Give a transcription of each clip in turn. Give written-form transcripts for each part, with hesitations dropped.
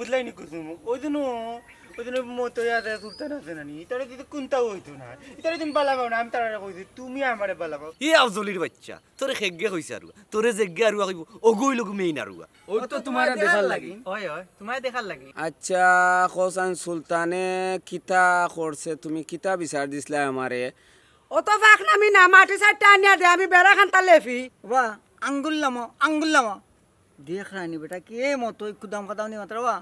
বুঝলাই নি কুসুম ওই দিন মতো আছে সুলতান আছে নানি তারা যদি কোনটাও হইতো না তারা দিন বালা পাও না আমি তারা কইছি তুমি আমারে বালা পাও ই আফজলির বাচ্চা তোরে খেগে কইছে আর তোরে জেগে আর কইব ওগই লোক মেইন আর ওই তো তোমার দেখার লাগি হয় তোমার দেখার লাগে আচ্ছা কোসান সুলতানে কিতা করছে তুমি কিতা বিচার দিছলা আমারে অত ফাঁক নামি না মাটি সাইডটা আনিয়া দে আমি বেড়া খান লেফি বা আঙ্গুল্লাম দেখ রানি বেটা কে মতো একটু দাম কথা নি মাত্র বা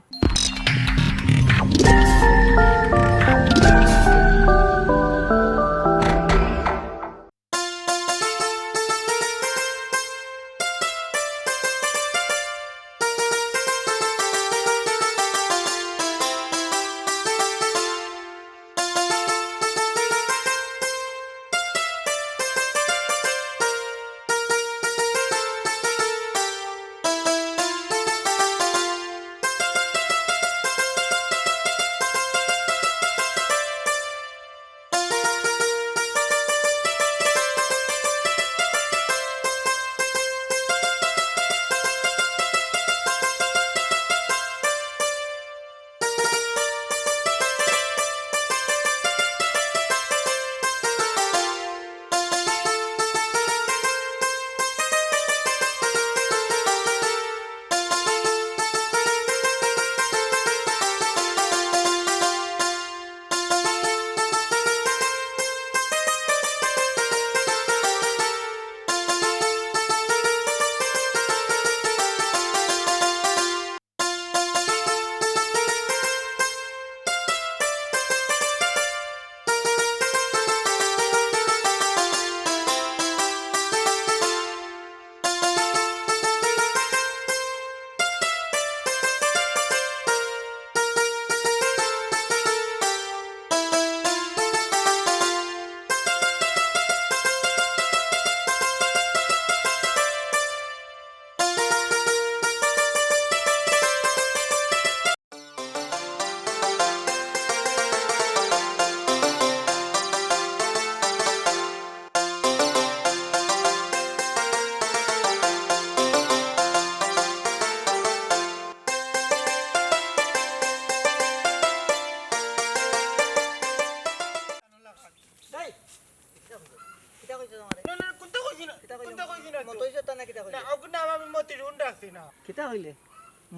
কিতা হইলে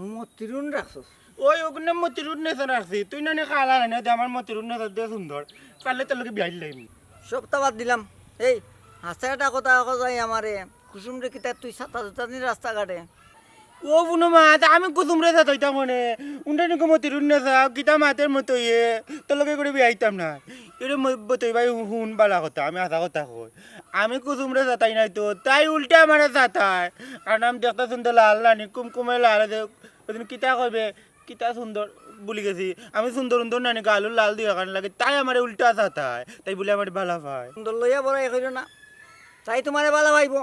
মতিরুন রাখছস ওই ওগুলো মতিরুদ নেশা রাখছি তুই না খালা না আমার মতিরুদ নেশা দিয়ে সুন্দর পারলে তোর লোকে বিয়াই লাগবি সব বাদ দিলাম এই হাসা একটা কথা যাই আমারে কুসুম রে কিতা তুই ছাতা জুতা নি রাস্তাঘাটে ও বুনো মা আমি কুসুম রে যাইতাম মনে উন্ডা নিকো মতিরুদ নেশা কিতা মাতের মতো তোর লোকে করে বিয়াইতাম না এটা বতই ভাই হুন বালা কথা আমি আশা কথা কই আমি কুসুম রে যাতাই নাই তো তাই উল্টা আমারে যাতায় কারণ আমি দেখতে সুন্দর লাল রানি কুমকুমে লাল ওদিন কিতা কইবে কিতা সুন্দর বলি গেছি আমি সুন্দর সুন্দর নানি গালু লাল দিয়ে কারণ লাগে তাই আমার উল্টা যাতায় তাই বলে আমার বালা ভাই সুন্দর লইয়া বড় কইল না তাই তোমারে বালা ভাইব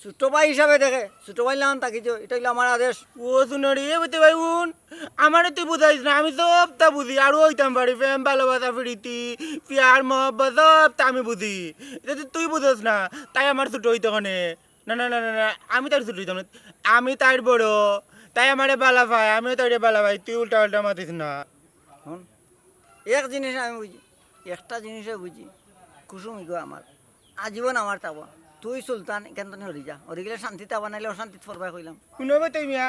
ছোট ভাই হিসাবে দেখে ছোট ভাই লান তাকিছো এটা হইলো আমার আদেশ ও শুনরি এ বতে ভাই উন আমারে তুই বুঝাইস না আমি সবটা বুঝি আর হইতাম পারি প্রেম ভালোবাসা প্রীতি প্যার মহব্বত সবটা আমি বুঝি এটা তুই বুঝোস না তাই আমার ছোট হইতে ওখানে না না না না না আমি তার ছোট হইতাম না আমি তার বড় তাই আমারে বালা ভাই আমিও তাই বালা ভাই তুই উল্টা উল্টা মাতিস না শুন এক জিনিস আমি বুঝি একটা জিনিসে বুঝি কুসুম গো আমার আজীবন আমার তাবা তুই সুলতান এখান থেকে হরি যা হরি গেলে শান্তিতে বানাইলে অশান্তিত পড়বাই কইলাম শুনবে তুই মিয়া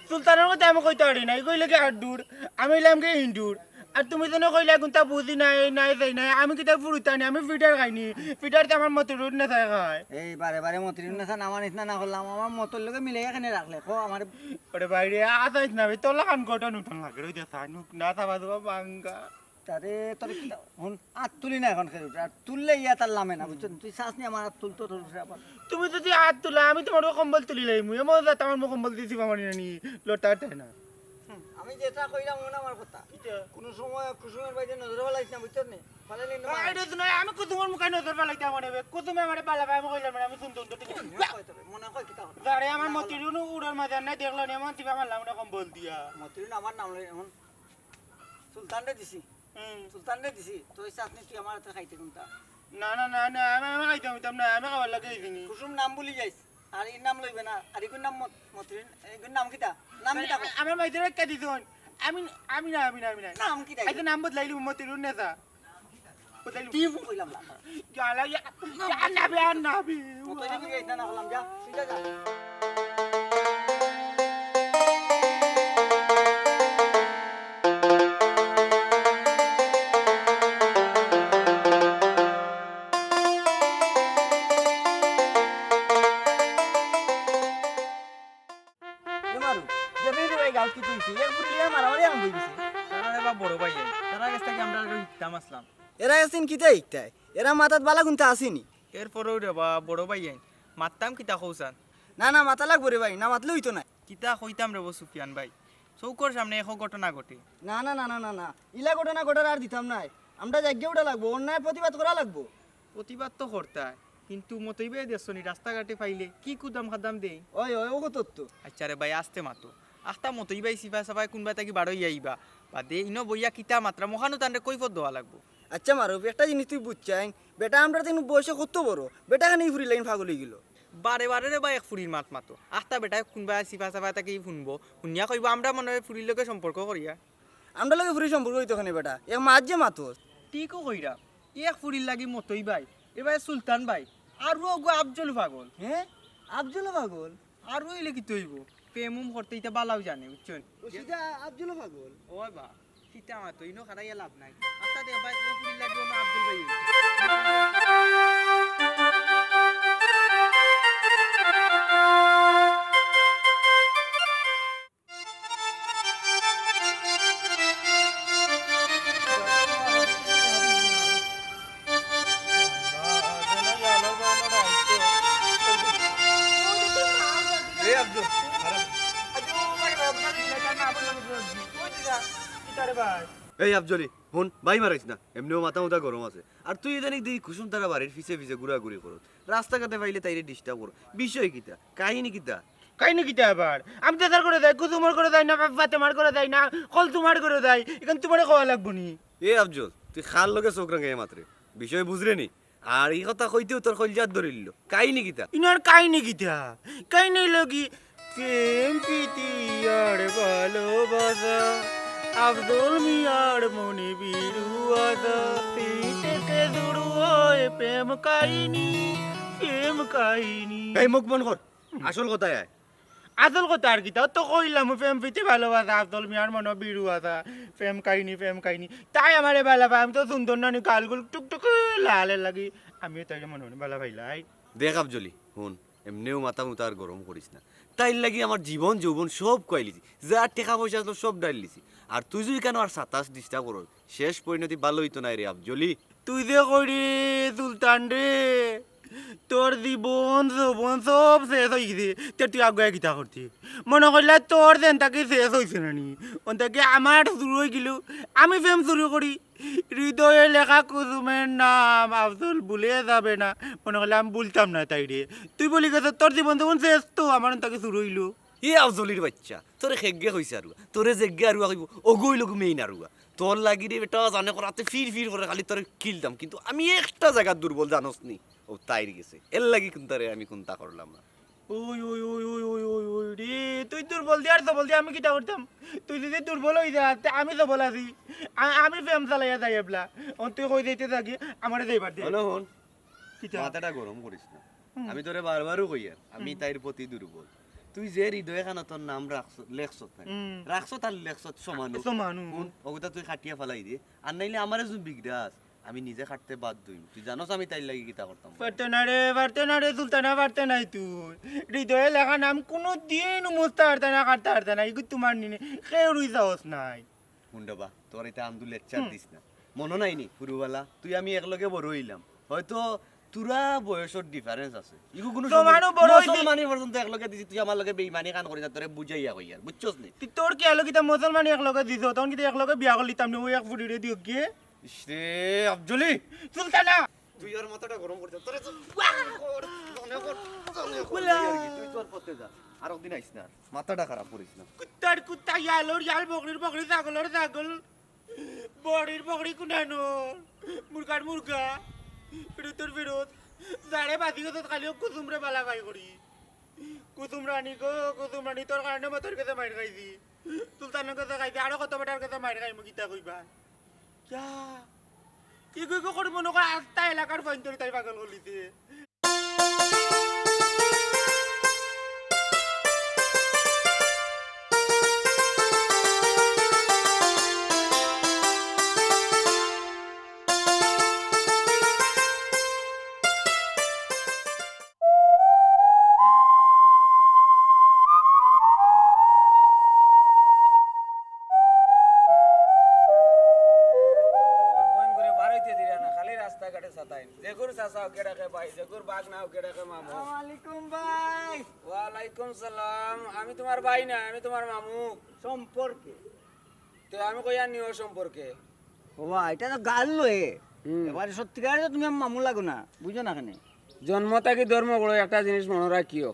সুলতানের কথা আমি কইতে পারি নাই কইলে কি আর দূর আমি এলাম কি ইন্দুর আর তুমি যেন কইলে কোনটা বুঝি নাই নাই যাই নাই আমি কিতা ফুরুতানি আমি ফিটার খাইনি ফিটারতে আমার মতো রুট না থাকে খায় এই বারে বারে মতির নেশা নামা নিচিনা না করলাম আমার মতর লগে মিলে এখানে রাখলে কো আমার ওরে বাইরে আসাইস না ভাই তোলা খান কটা নুটন লাগে রই দেখা নুক না থাবা দেবা বাঙ্গা তারে তোর কি হন আত তুলি না এখন খেলে আর তুললে ইয়া তার লামে না বুঝছো তুই শ্বাস নি আমার হাত তুলতো তোর আবার তুমি যদি হাত তুলা আমি তোমার কম্বল তুলি লাইমু এমন যাতে আমার কম্বল দিছি মামানি নানি লটাতে না আমি যেটা কইলাম মনে আমার কথা কোন সময় কুসুমের বাইরে নজর ফেলাইছ না বুঝছো নি ফেলাইলি না আইডে শুনাই আমি কুতুমের মুখে নজর ফেলাইতাম মনে কুতুমে আমারে বালা ভাই আমি কইলাম আমি শুনতো মনে কয় কিতা কথা আরে আমার মতিরুনু উড়ার মাঝে নাই দেখলো নি এমন চিপা মারলাম না কম্বল দিয়া মতিরুন আমার নাম লই এখন সুলতানরে দিছি সুলতানরে দিছি তুই চাটনি তুই আমার হাতে খাইতে কোনটা না না না না আমি খাইতাম না আমি খাবার লাগে দিনি কুসুম নাম বলি যাইস আর এই নাম লইবে না আর ইকুন নাম মতিরুন ইকুন নাম কিতা নাম কিতা আমার মাইদের একটা দিছন আমি আমি না আমি না আমি না নাম কি তাই আইতে নাম বদলাইলি মতিরুন নেতা বদলাইলি কি কইলাম না জালা ইয়া নাবি আর নাবি তুই নাকি গেছ না হলাম যা সিধা যা মারু জমি রে গাও কি তুই এক ফুলিয়া মারামারি আম হইছে তারা এবার বড় ভাই তারা কাছ থেকে আমরা ইকতাম আসলাম এরা আছেন কিতা ইকতাই এরা মাথাত বালা গুনতা আসেনি এরপরেও রে বা বড় ভাই মারতাম কিতা কৌসান না না মাথা লাগবো রে ভাই না মাতলে হইতো না কিতা কইতাম রে সুফিয়ান ভাই চৌকর সামনে এক ঘটনা ঘটে না না না না না না ইলা ঘটনা ঘটার আর দিতাম নাই আমরা জায়গা ওটা লাগবো অন্যায় প্রতিবাদ করা লাগবো প্রতিবাদ তো করতায় কিন্তু মতইবে দেখছনি রাস্তাঘাটে পাইলে কি কুদাম খাদাম দেই ওই ওই ও তত্ত্ব আচ্ছা রে ভাই আসতে মাতো আখতা মতইবাই সিফা সাফাই কোনবা তাকি বাড়ই আইবা বাদে ইনো বইয়া কিতা মাত্রা মহানো তান্ডে কৈফত দেওয়া লাগবো আচ্ছা মারো একটা জিনিস তুই বুঝছাই বেটা আমরা তিন বয়সে কত বড় বেটা খানি ফুরি লাইন ফাগল হয়ে গেল বারে বারে রে ভাই এক ফুরির মাত মাতো আখতা বেটায় কোনবা সিফা সাফাই তাকি শুনবো শুনিয়া কইবা আমরা মনে হয় ফুরির লগে সম্পর্ক করিয়া আমরা লাগে ফুরি সম্পর্ক হইতো খানি বেটা এক মাছ যে মাতোস ঠিকও কইরা এক ফুরির লাগি মতই ভাই এবার সুলতান ভাই আর গো আফজল পাগল হ্যাঁ আব্দুল পাগল আর হইলে কি তৈব প্রেমুম করতে ইতা বালাও জানে বুঝছেন ও সিধা আব্দুল পাগল ও বা কিতা আমার তো ইনো খারাইয়া লাভ নাই আত্তা দে ভাই ও ফুরির লাগি না আফজল ভাই এই আফজলি হন ভাই মারাইস না এমনিও মাথা মুথা গরম আছে আর তুই জানি দেখি কুসুম তারা বাড়ির ফিসে ফিসে ঘুরাঘুরি করো রাস্তাঘাটে পাইলে তাইরে ডিস্টার্ব করো বিষয় কিতা কাহিনী কিতা কাইনি কিতা আবার আমি তেজার করে দেয় কুতুমার করে দেয় না ফাতেমার করে দেয় না কল তোমার করে দেয় এখান তোমার খাওয়া লাগবো নি এ আফজল তুই খাল লগে চোখ রাঙে মাত্রে বিষয় বুঝরে নি আর এই কথা কইতেও তোর কলজাত ধরিল কাহিনী কিতা ইনার কাহিনী কিতা কাহিনী লগি প্রেম প্রীতি আর ভালোবাসা আফজল মিয়ার মনে বিরুয়াদা থেকে শুরু হয় প্রেম কাহিনী প্রেম কাহিনী এই মুখ বন্ধ কর আসল কথায় আয় আসল কথা আর কিতা তো কইলাম প্রেম প্রীতি ভালোবাসা আফজল মিয়ার মনে বিরুয়াদা প্রেম কাহিনী তাই আমারে ভালো পাই আমি তো সুন্দর নানি গালগুল টুকটুক লালে লাগি আমিও তাই মনে মনে ভালো পাইলাই দেখ আফজলি হুন এমনিও মাথা মুথা আর গরম করিস না তাই লাগি আমার জীবন যৌবন সব কইলিছি যা টাকা পয়সা আসলো সব ডাইলিছি আর তুই যদি কেন আর 27 ডিস্টার্ব করো শেষ পরিণতি ভালো হইতো না রে আফজলি তুই যে করি সুলতান রে তোর জীবন যৌবন সব শেষ হয়ে গেছে তুই আগুয়া কিতা করছি মনে করলে তোর যেন তাকে শেষ হয়েছে না নি তাকে আমার শুরু হয়ে গেল আমি প্রেম শুরু করি হৃদয়ে লেখা কুসুমের নাম আফজল ভুলে যাবে না মনে করলে আমি বলতাম না তাই রে তুই বলি গেছ তোর জীবন যখন শেষ তো আমার তাকে শুরু হইলো ই আফজলির বাচ্চা তোরে খেগে হইছে আর তোরে জেগে আর কইব ওগই লোক মেইন আর তোর লাগি রে বেটা জানে করাতে ফির করে খালি তোরে কিলতাম কিন্তু আমি একটা জায়গা দুর্বল জানোস নি ও তাইর গেছে এর লাগি কোনটারে আমি কোনটা করলাম না ওই ওই ওই ওই ওই ওই ওই রে তুই দুর্বল দিয়ে আর সবল দিয়ে আমি কিটা করতাম তুই যদি দুর্বল হয়ে যা আমি সবল আছি আমি প্রেম চালাইয়া যাই এবলা তুই কই দিতে থাকি আমার যাইবার দে হলো হন কিটা মাথাটা গরম করিস না আমি তোরে বারবারও কই আর আমি তাইর প্রতি দুর্বল তুই যে হৃদয়ে খানা তোর নাম লেখছ রাখছ তার লেখছ সমানু সমানু ওগুতা তুই খাটিয়া ফেলাই দিয়ে আর নাইলে আমারে যদি বিগড়াস আমি নিজে খাটতে বাদ দই তুই জানোস আমি তাইর লাগি কিতা করতাম পারতে না রে সুলতানা পারতে নাই তুই হৃদয়ে লেখা নাম কোনো দিন মুছতে পারতে না কাটতে পারতে না এগুলো তোমার নিনে কেউ রুই যাওস নাই হুন্ডাবা তোর এটা আমদু লেকচার দিস না মনে নাই নি পুরুবালা তুই আমি একলগে বড় হইলাম হয়তো তুরা বয়সের ডিফারেন্স আছে ইগু কোনো তোমারও বড় হইছে মুসলমানি পর্যন্ত একলগে দিছি তুই আমার লগে বেঈমানি কান করি না তোরে বুঝাইয়া কই আর বুঝছস নি তুই তোর কি আলো কিতা মুসলমান এক লগে দিছ তখন কিতা এক লগে বিয়া করলিতাম না ওই এক ফুটিরে দিও কি ইসরে আফজলি সুলতানা তুই আর মাথাটা গরম করছিস তোরে তুই তোর পথে যা আর একদিন আইস না মাথাটা খারাপ করিস না কুত্তার কুত্তা ইয়ালোর ইয়াল বকরির বকরি ছাগলের ছাগল বড়ির বকরি কুনানো মুরগার মুরগা ফিরোতের ফিরোত যারে বাদি গত খালি কুসুমরে বালা বাই করি কুসুম রানী গো কুসুম রানী তোর কারণে মই তোর কাছে মাইর খাইছি সুলতানের কাছে খাইছি আরো কত বেটার কাছে মাইর খাইমু কিতা কইবা যা কি কইব করি মনে কর আস্তা এলাকার পঞ্চরি তাই পাগল করিছে ফোন করে বার হইতে দিরা না, খালি রাস্তাঘাটে সাতাইন। যেগুর চাচাও কেডাকে ভাই, যেগুর বাগনাও কেডাকে মামু। ওয়ালাইকুম ভাই ওয়ালাইকুম সালাম। আমি তোমার ভাই না, আমি তোমার মামু। সম্পর্কে তো আমি কইয়া নিও সম্পর্কে। বাবা এটা তো গাল লয়ে হুম। এবারে সত্যিকারে তো তুমি আমার মামু লাগো না বুঝো না কেন জন্ম থাকি ধর্ম বড় একটা জিনিস মনে রাখিও।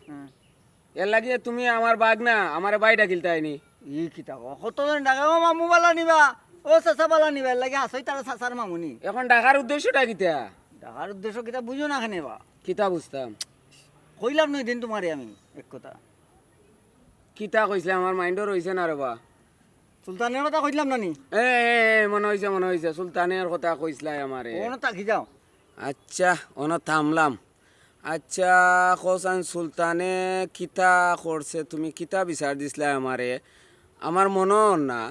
এর লাগিয়ে তুমি আমার বাগ না, আমার ভাই ডাকিলতে আইনি। ই কিতা কতজন ডাকে ও মামু বালা নিবা ও চাচা বালা নিবা এর লাগে আসই তারা চাচার মামুনি এখন ডাকার উদ্দেশ্যটা কিতা? ডাকার উদ্দেশ্য কিতা বুঝো না কেন বা কিতা বুঝতাম? কইলাম নই দিন তোমারে আমি এক কথা কিতা কইছিলে আমার মাইন্ডও রইছে না রে বা। সুলতানের কথা কইলাম না নি মনে হয়েছে সুলতানের কথা কইসলাই আমারে। কোনো তাকি যাও আচ্ছা অন থামলাম। আচ্ছা কোসান সুলতানে কিতা করছে, তুমি কিতা বিচার দিছিলা আমারে? আমার মনে না,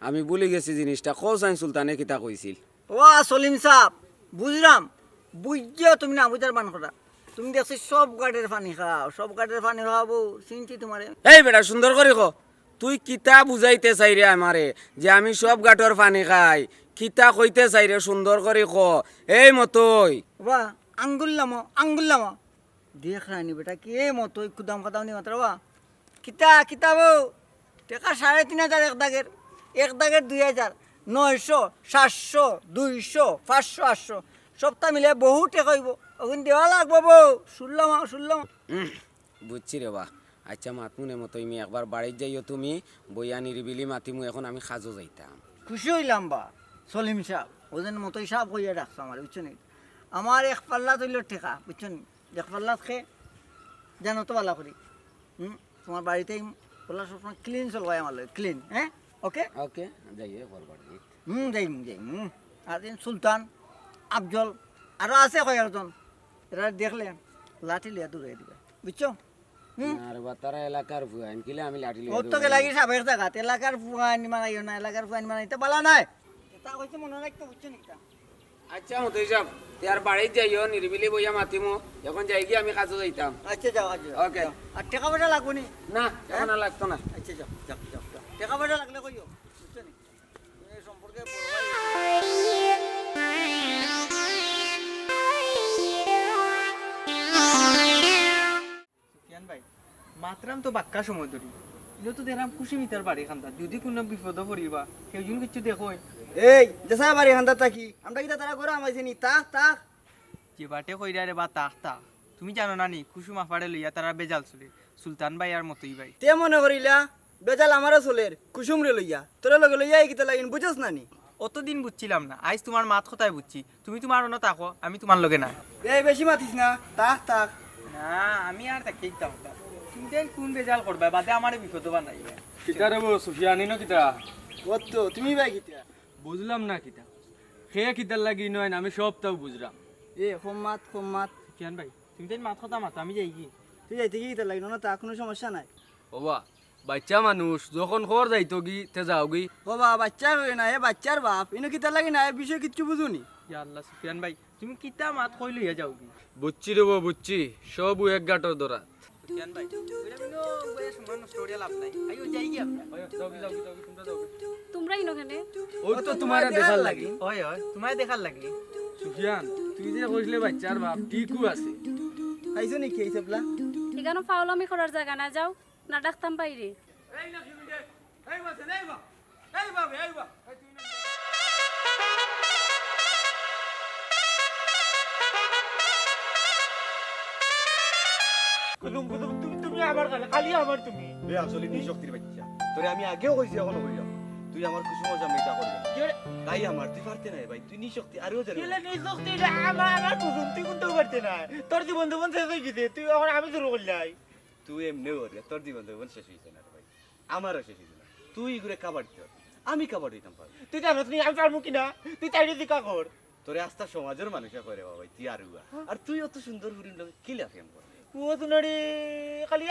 আমি ভুলে গেছি জিনিসটা। কোসান সুলতানে কিতা কইছিল? ও সলিম সাহেব বুঝলাম বুঝিও তুমি না বুঝার মান কথা তুমি দেখছি সব গাড়ির পানি খাও সব গাড়ির পানি খাওয়াবো চিনছি তোমারে এই বেটা সুন্দর করে কো, তুই কিতা বুঝাইতে চাই রে আমারে যে আমি সব গাটর পানি খাই? কিতা কইতে চাই রে সুন্দর করে কো। এই মতই বা আঙ্গুল্লাম দেখ রানি বেটা কে মতো একটু দাম কথা নি মাত্র বা কিতা কিতাবো টাকা 3,500 এক দাগের 2,000 900 700 200 500 800 সপ্তাহ মিলে বহু টাকা হইব ওখানে দেওয়া লাগবো বউ শুনলাম বুঝছি রে বা। আচ্ছা মাতমুনে মতো আমি একবার বাড়ির যাইও, তুমি বইয়া নিরিবিলি মাতিমু, এখন আমি খাজো যাইতাম। খুশি হইলাম বা সলিম সাহেব ওদের মতোই সাহেব হইয়া রাখছো আমার বুঝছো নি আমার এক পাল্লা তৈল টেকা বুঝছো নি এক পাল্লা খেয়ে জানো তো ভালো করি তোমার বাড়িতেই বললা সবসময় ক্লিন চলবাই আমার ক্লিন হ্যাঁ ওকে ওকে যাইয়ে করবার যাই আর সুলতান আফজল আরও আছে কয়েকজন এরা দেখলে লাঠি লিয়া দূরে দিবে বুঝছো আর বা তারা এলাকার ভুয়াইন কিলে আমি লাঠি ওর তো লাগি সাবেক জায়গাত এলাকার ফুয়ান মানাইও না এলাকার ফুয়ান মানাইতে পালা নাই তা কইছে মনে রাখতে বুঝছো নি আচ্ছা মতো হিসাব তার বাড়ির যাইও নিরিবিলি বইয়া মাতিমু, এখন যাই গিয়ে আমি কাজে যাইতাম। আচ্ছা যাও আচ্ছা ওকে। আর টাকা পয়সা লাগবো নি না এখন আর লাগতো না। আচ্ছা যাও টাকা পয়সা লাগলে কইও বুঝছো নি এই সম্পর্কে সুফিয়ান ভাই মাত্রাম তো বাক্কা সময় ধরি এটা তো দেখলাম খুশি মিতার বাড়ি খান্তা যদি কোনো বিপদ পড়িবা সেজন কিছু দেখো এই দেশা বাড়ি হান্দা থাকি আমরা কি তারা করে আমাইছে নি তাক যে বাটে কইরা রে বা তাহতা তুমি জানো না নি কুসুম আফাড়ে লইয়া তারা বেজাল চলে সুলতান ভাই আর মতোই ভাই তে মনে করিলা বেজাল আমারও চলের কুসুম রে লইয়া তোরা লগে লইয়া এই কিতা লাগিন বুঝছস না নি অতদিন বুঝছিলাম না আজ তোমার মাত কথাই বুঝছি তুমি তোমার অন্য তাকো আমি তোমার লগে না এই বেশি মাতিস না তাক না আমি আর তাকেই তাহতা তুমি দেন কোন বেজাল করবা বাদে আমারে বিপদ বানাই কিতা রে বো সুফিয়ানি ন কিতা কত তুমি ভাই কিতা বুঝলাম না কিতা খেয়ে কিতার লাগি নয় আমি সবটাও বুঝলাম। এ হোমাত সুফিয়ান ভাই তুমি দেন মাত কথা মাতো আমি যাই কি তুই যাইতে কি কিতা লাগিন না তা কোনো সমস্যা নাই ওবা বাচ্চা মানুষ যখন খবর যাইতো গি তে যাও গি। ও বাবা বাচ্চা হই না এ বাচ্চার বাপ ইনো কিতা লাগি না এ বিষয় কিচ্ছু বুঝুনি ইয়া আল্লাহ সুফিয়ান ভাই তুমি কিতা মাত কই লইয়া যাও কি বুঝছি রে বো বুঝছি সব এক গাটর দরা। সুফিয়ান ভাই ওইটা বিনো বয়ে সমান স্টোরি লাভ নাই আইও যাই কি আমরা তোমরাই নখানে ও তো তোমার দেখার লাগি। হয় তোমায় দেখার লাগে সুফিয়ান তুই যে কইলে বাচ্চার বাপ ঠিকও আছে। খাইছো নাকি এই সবলা এখানে ফাউলামি করার জায়গা না যাও না ডাকতাম বাইরে তুমি আমার খালি আমার তুমি বে আসলে নি শক্তির বাচ্চা তোরে আমি আগেও কইছি এখনো কইলাম তুই আমার খুশি মজা মেটা করবি তাই আমার তুই পারতে নাই ভাই তুই নি শক্তি আরও জানি কেলে নেই শক্তি আমার কুসুম তুই কোনটাও পারতে না তোর জীবন শেষ হয়ে গেছে তুই এখন আমি শুরু করলাই তুই এমনি ওরে তোর জীবন জীবন শেষ হয়েছে না রে ভাই আমারও শেষ হয়েছে না তুই ঘুরে কাবার দিতে পারবি আমি কাবার দিতাম পারবি তুই জানোস নি আমি পারবো কিনা তুই চাইলে দিকা কর তোরে আস্থা সমাজের মানুষে করে বাবা তুই আরুয়া আর তুই অত সুন্দর ঘুরির লোক কি লাফে কর ও সুন্দরী খালি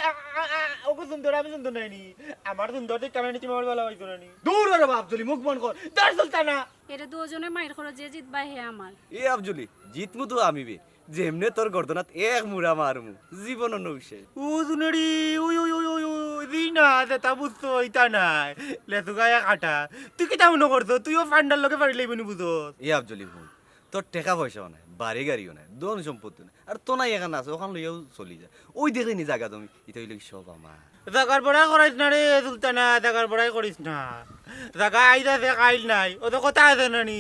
ওকে সুন্দর আমি সুন্দর নাইনি আমার সুন্দর দেখতে আমি তুমি আমার ভালো হইতো নানি দূর রে বাপ জলি মুখ বন্ধ কর তোর সুলতানা এরে দুজনে মাইর খরচ যে জিতবা হে আমার এ আফজলি জিতমু তো আমি বে যেমনে তোর গর্দনাত এক মুড়া মারমু জীবন নৌশে ও সুন্দরী ওই ওই ওই ওই ওই দিই না তা বুঝতো ইতা নাই লেসু গায়ে কাটা তুই কি তেমন করছো তুইও ফান্ডার লোকে পারি লাগবি বুঝো এ আফজলি হুন তোর টাকা পয়সাও নাই বাড়ি গাড়িও নাই দন সম্পত্তি নাই আর তো নাই এখানে আছে ওখান লইয়াও চলি যায় ওই দেখে নি জায়গা তুমি এটা হইলে সব আমার জাগার বড়াই করিস না রে সুলতানা জাগার বড়াই করিস না জাগা আইজ আছে কাইল নাই ও তো কথা আছে নানি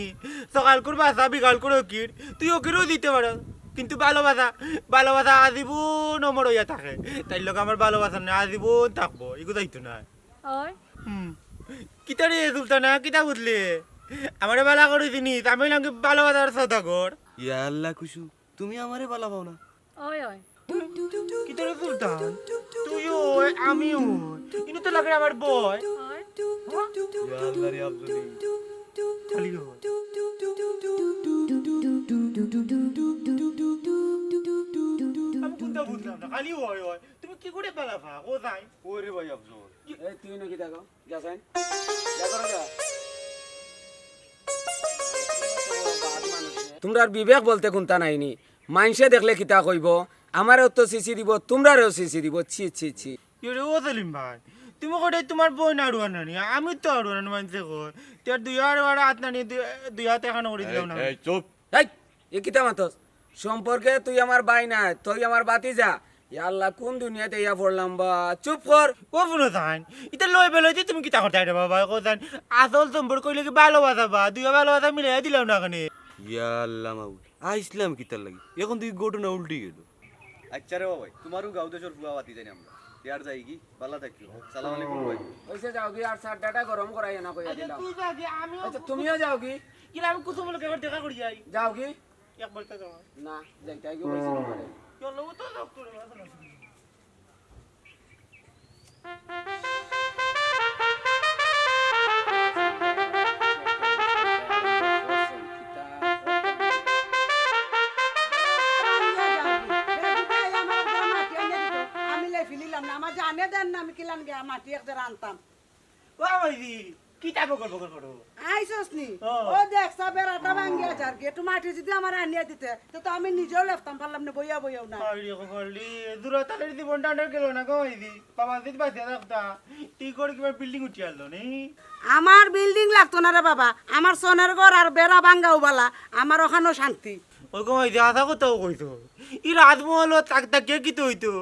সকাল করে বাসা বিকাল করে ওকির তুই ওকিরও দিতে পারো কিন্তু ভালোবাসা আজীবন অমর হইয়া থাকে তাই লোক আমার ভালোবাসা না আজীবন থাকবো এগুলো দায়িত্ব নাই ওই কিতা রে সুলতানা কিতা বুঝলে আমারে বালা করে জিনিস আমি নাকি ভালোবাসার সদা কর ইয়া আল্লাহ কুসু তুমি আমারে ভালো পাও না ওই ওই কিতা রে সুলতান তুইও আমিও ইনি তো লাগে আমার বয় ওই ইয়া আল্লাহ রে আফজলি খালি হয়। আমি কোনটা বুঝলাম না খালি হয় তুমি কি করে বালা ভা ও যাই ওরে ভাই আফজল এই তুই নাকি দেখো যা সাইন যা করো যা তোমরার বিবেক বলতে কোনটা নাইনি মাইনসে দেখলে কিতা কইব আমারও তো সিসি দিব তোমরারও সিসি দিব ছি ছি ছি ইরে ও সেলিম ভাই তুমি কোথায় তোমার বই না আড়ুয়া নানি আমি তো আড়ুয়া নানি মানছে কই তোর দুই হাত নানি দুই হাত এখানে করে দিলাম না এই চুপ এই এ কিতা মাতস সম্পর্কে তুই আমার ভাই না তুই আমার বাতি যা ইয়া আল্লাহ কোন দুনিয়াতে ইয়া পড়লাম বা চুপ কর ও শুনো জান এটা লই বেলইতে তুমি কিতা করতে আইরা বাবা কো জান আসল সম্পর্ক কইলে কি ভালোবাসা বা দুই ভালোবাসা মিলে দিলাম না কেন ইয়া আল্লাহ মাউল আইসলাম কিতার লাগি এখন তুই ঘটনা উল্টি গেল আচ্ছা রে বাবা তোমারও গাঁও দেশের বুয়া বাতি জানি আমরা ইয়ার যাই কি ভালো থাকিও সালাম আলাইকুম ভাই ওইসে যাও কি আর সার ডাটা গরম করাই না কইয়া দিলাম তুই যা যে আমি আচ্ছা তুমিও যাও কি কি আমি কুসুম লোকে একবার দেখা করি যাই যাও কি একবার তা যাও না যাইতাই কি কইছি তোমারে চলো তো ডক্টর আমি লাই ফিলিলাম না আমার জানে দেন না আমি কিলান গিয়া মাটি একটা আনতাম ও মাইদি কি টাইপ করো আইসস নি ও। ও দেখ বেড়াটা ভাঙ্গিয়া যার কি একটু মাটি যদি আমার আনিয়া দিতে তো আমি নিজেও লেফতাম পারলাম না বইয়া বইয়াও না আইডিয়া করলি দূরতালের জীবনটা আন্ডার গেল না গো মাইদি বাবা দিদি বাসে রাখতা তুই করে কিবা বিল্ডিং উঠি আলো নি আমার বিল্ডিং লাগতো না রে বাবা আমার সোনার ঘর আর বেড়া ভাঙ্গাও বালা আমার ওখানেও শান্তি ওই গো মাইদি আশা কোথাও কইতো ই রাজমহল তাক তাকিয়ে কি তো হইতো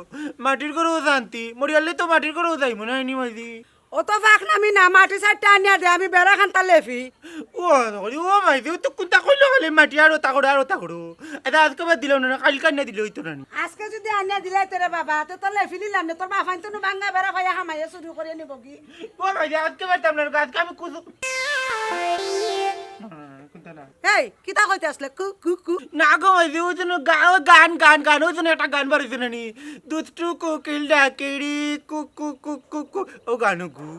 মাটির করেও শান্তি মরিয়ালে তো মাটির করেও যাই মনে হয়নি মাইদি ও তো ফাঁক নামি না মাটি সাইডটা আনিয়া দে আমি বেড়া খানটা লেফি ও মাইদি তো কোনটা কইলো হলে মাটি আর তা করো এটা আজকে বাদ দিলাম না কালকে না দিলে হইতো না আজকে যদি আনিয়া দিলাই তোরে বাবা তো লেফি নিলাম না তোর বাফাইন তো ভাঙ্গা বেড়া ভাইয়া হামাইয়া শুরু করে নিব কি ও মাইদি আজকে বাদ দিলাম না আজকে আমি কুসু কোনটা না এই কিতা কইতে আসলে কু কু কু না গো মাইদি ওই জন্য গান ওই জন্য একটা গান বাড়িছে না নি দুষ্টু কোকিল ডাকেরি কু কু কু কু কু ও গানো গু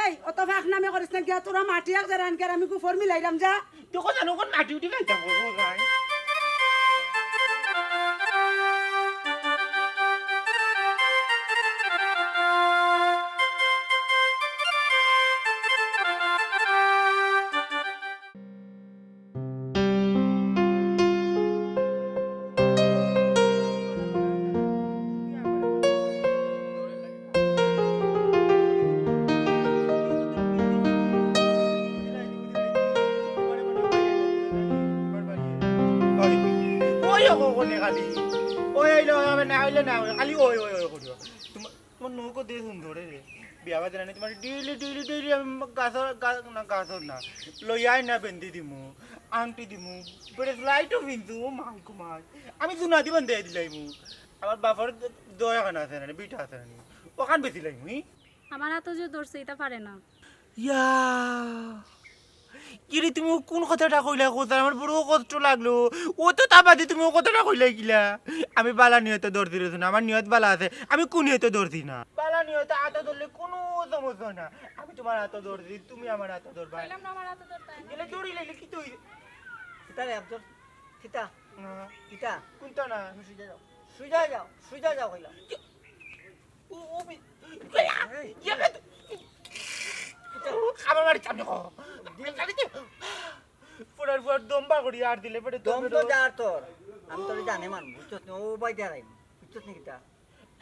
এই অত ফাঁক নামে করিস না গিয়া তোরা মাটি এক জারান কে আমি কুফর মিলাইলাম যা দেখো জানো কোন মাটি উঠি গাইতাম গো গান তোমার নৌকো দিয়ে সুন্দর রে বিয়া বাজে না তোমার ডেইলি আমি গাছর না লইয়াই না বেঁধে দিমু আংটি দিমু বেড়ে লাইটও পিনতু মাই কুমাই আমি জুনাদি বান্ধে দিলাইমু আমার বাবার দয়া খান আছে না বিটা আছে না ওখান বেশি লাইমু আমার হাতে যে ধরছে এটা পারে না ইয়া কিরে তুমি ও কোন কথাটা কইলা কথা আমার বড় কষ্ট লাগলো ও তো তা বাদে তুমি ও কথাটা কইলা গিলা আমি বালা নিয়তে দৌড় দিয়েছি না আমার নিয়ত বালা আছে আমি কোন নিয়তে দৌড় দিই না বালা নিয়তে হাতে ধরলে কোনো সমস্যা না আমি তোমার হাতে দৌড় দিই তুমি আমার হাতে ধরবা কইলাম না আমার হাতে ধরতে গেলে দৌড়ি লাইলে কি তুই কিতা রে আব্দুল কিতা কিতা কোনটা না সুজা যাও কইলাম ও ও আমার বাড়ি চাপ দেখো পুরার পুরার দম্বা করি আর দিলে পরে দম তো যার তোর আমি তোর জানে মান বুঝছস না ও বাই দেখাই বুঝছস না কিতা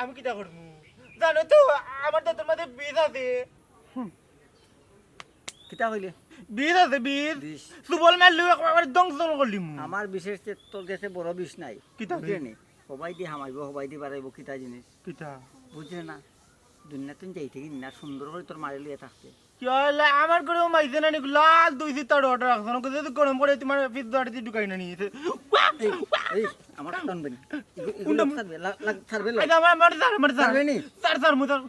আমি কিটা করবো জানো তো আমার দাঁতের মধ্যে বীজ আছে কিতা কইলে বীজ আছে বীজ সুবল মারলু একবার দংশন করলি আমার বিশেষ যে তোর কাছে বড় বিষ নাই কিতা বুঝলি সবাই দি হামাইব সবাই দি বাড়াইব কিতা জিনিস কিটা বুঝলে না দুনিয়া তুই যাই থেকে না সুন্দর করে তোর মারি লিয়ে থাকতে কি হলে আমার ঘরেও মাইছে না নিকু লাল দুই সিটার অর্ডার রাখছ না যদি গরম করে তোমার ফিস দাঁড়িয়ে ঢুকাই না নিয়েছে এই আমার টানবে না এগুলো থাকবে ছাড়বে আমার ছাড়বে নি স্যার মুতার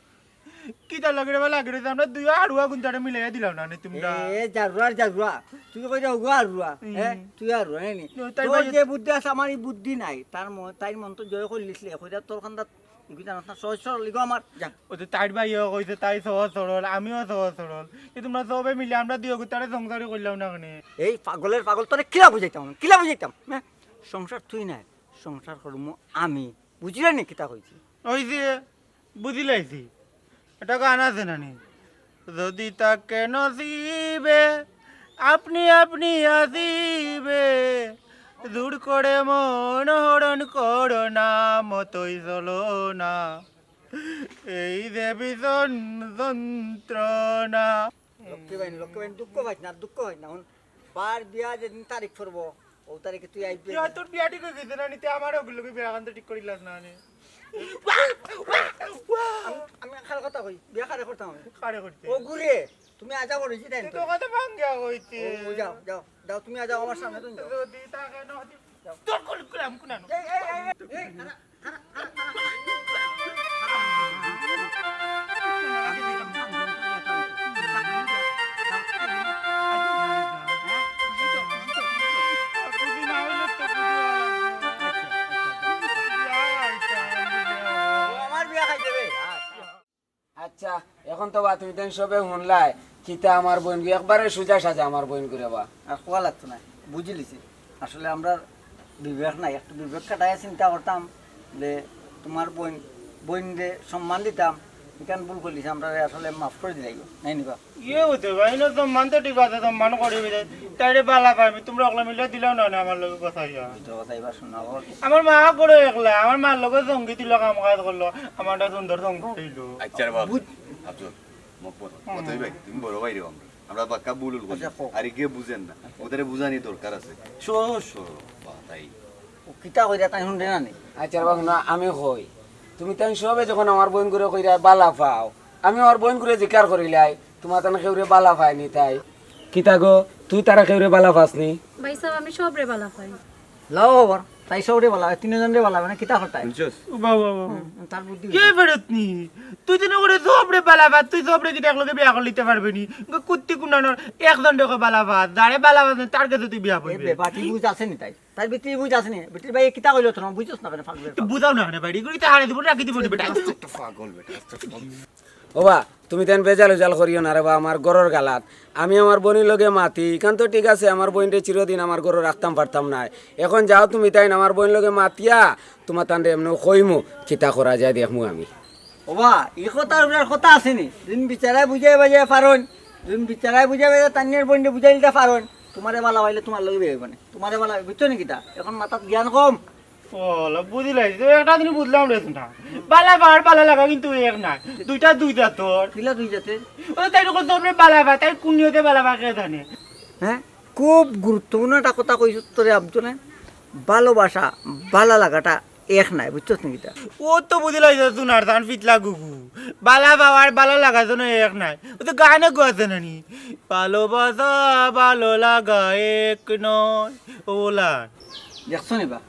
কিটা লাগে রে লাগে রে আমরা দুই আড়ুয়া গুন্তারে মিলাই দিলাম না তোমরা এ জারুয়া তুই কই যাও গো আরুয়া হ্যাঁ তুই আরুয়া নি তোর যে বুদ্ধি আছে আমার এই বুদ্ধি নাই তার মন তো জয় করে লিখলে কইরা তোর খান্দা কি জানাস না সহজ সরল লিখো আমার যা ও তো তাইর ভাই কইছে তাই সহজ সরল আমিও সহজ সরল তোমরা সবাই মিলে আমরা দুই গুতারে সংসারই করলাম না কেন এই পাগল তোরে কিলা বুঝাইতাম হ্যাঁ সংসার তুই নাই সংসার করবো আমি বুঝলে নি কিতা কইছি ওই যে বুঝিলাইছি এটা গান আছে না নি যদি তাকে নসিবে আপনি আপনি আসিবে দূর করে মন হরণ করো না মতই চলো না এই যে ভীষণ যন্ত্রণা লক্ষ্মী বাইন দুঃখ পাইছ না বার বিয়া যেদিন তারিখ পড়বো ও তারিখে তুই আইবি তোর বিয়া ঠিক হয়ে গেছে না নিতে আমার ওগুলোকে বিয়া কান্ত ঠিক করিলাস না নে আমি খার কথা কই বিয়া খারে করতাম আমি কারে করতে ও গুরে তুমি আজা করেছি তাই তো কথা ভাঙ্গা হইছে যাও তুমি আজা আমার সামনে তুমি যাও যদি তাকে নদী তোর কলকুলাম কুনানো আচ্ছা এখন তো বা তুমি তেন সবে শুনলাই কিতা আমার বোন একবারে সুজা সাজা আমার বোন করে বা আর খোয়া লাগতো না বুঝে লিছি আসলে আমরা বিবেক নাই একটু বিবেক কাটায় চিন্তা করতাম যে তোমার বোন রে সম্মান দিতাম এখান ভুল করলিস আমরা আসলে মাফ করে দিলাই নাই নিবা ইয়ে হতে ভাই না সম্মান তো ঠিক আছে সম্মান করবি তাইরে বালা পাইবি তোমরা ওগুলো মিলে দিলাও না আমার লোক কথা কথা এবার শোনাবো আমার মা করে একলা আমার মার লোক সঙ্গীত দিল কাম কাজ করলো আমারটা সুন্দর সঙ্গ দিল আচ্ছা বাবু আফজল মতই ভাই তুমি বড় ভাই রে আমরা বাক্কা বুলুল করি আর কে বুঝেন না ওদের বুঝানি দরকার আছে সহজ তাই ও কিতা কইরা তাই শুনতে না নি আচ্ছা বাবু না আমি কই তুমি তেন সবে যখন আমার বোন করে কইরা বালা পাও আমি আমার বোন করে জিকার করিলাই তোমার তেন কেউরে বালা পাইনি তাই কিতা গো তুই তারা কেউরে বালা পাসনি ভাই সাহেব আমি সব রে বালা পাই লাও বাবার তাই সবরে বলা তিনজন রে বলা মানে কিতা করতাই বুঝছস বাবা তার বুদ্ধি কে বেরত নি তুই তো করে সবরে বালাবাদ তুই সবরে কি একলগে বিয়া করে নিতে পারবি নি কুত্তি কুনানোর একজন দেখো বালাবাদ যারে বালাবাদ তার কাছে তুই বিয়া করবি বেবাটি বুঝ আছে নি তাই তার ভিতরে বুঝ আছে নি বেটির ভাই কিতা কইলো তো বুঝছস না কেন ফাগবে তুই বুঝাও না ভাই এগুলি তো হারে দিব রাখি দিব বেটা একটা পাগল বেটা ওবা তুমি তেন বেজাল উজাল করিও না রে বা আমার গরর গালাত আমি আমার বোনের লগে মাতি কারণ তো ঠিক আছে আমার বোনরে চিরদিন আমার গরু রাখতাম পারতাম না এখন যাও তুমি তাই আমার বোন লগে মাতিয়া তোমার তান্ডে এমনি কইমু কিতা করা যায় দেখমু আমি ওবা এই কথা আছে নি দিন বিচারায় বুঝাই বাজে পারন দিন বিচারায় বুঝাই বাজে তান্নের বন্ডে বুঝাই দিতে পারন তোমারে বালা হইলে তোমার লগে বিয়ে মানে তোমারে বালা বুঝছো নি কিতা এখন মাথাত জ্ঞান কম ওলা বুঝিলাই একটা দিন বুঝলাম রে না বালা বার বালা লাগা কিন্তু এক না দুইটা তোর কিলা দুই যাতে ও তাই রকম তোর বালা বা তাই কুনিয়তে বালা বা কে জানে হ্যাঁ খুব গুরুত্বপূর্ণ একটা কথা কইছ তোরে আবজনে ভালোবাসা বালা লাগাটা এক নাই বুঝছস নি কিতা ও তো বুঝিলাই তুনার ধান পিতলা গুগু বালা বাবার বালা লাগা জন্য এক নাই ও তো গানে গাছে না নি ভালোবাসা ভালো লাগা এক নয় ওলা দেখছো নি বা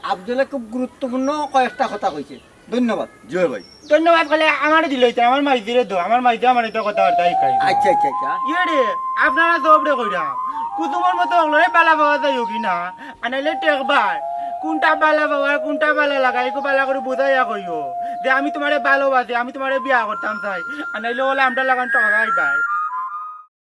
আবজলে খুব গুরুত্বপূর্ণ কয়েকটা কথা কইছে ধন্যবাদ জয় ভাই ধন্যবাদ বলে আমার দিল আমার মাইজিরে দো আমার মাইজে আমার এটা কথাবার্তা শিখাই আচ্ছা আচ্ছা আচ্ছা ইয়ে রে আপনারা সব রে কইরাম কুতুমর মতো হলো বালা বাবা যাই হোক না আনাইলে টেকবার কোনটা বালা বাবা কোনটা বালা লাগাই একটু বালা করে বুঝাইয়া কইও যে আমি তোমারে ভালোবাসি আমি তোমারে বিয়া করতাম চাই আনাইলে বলে আমটা লাগান টাকা আইবার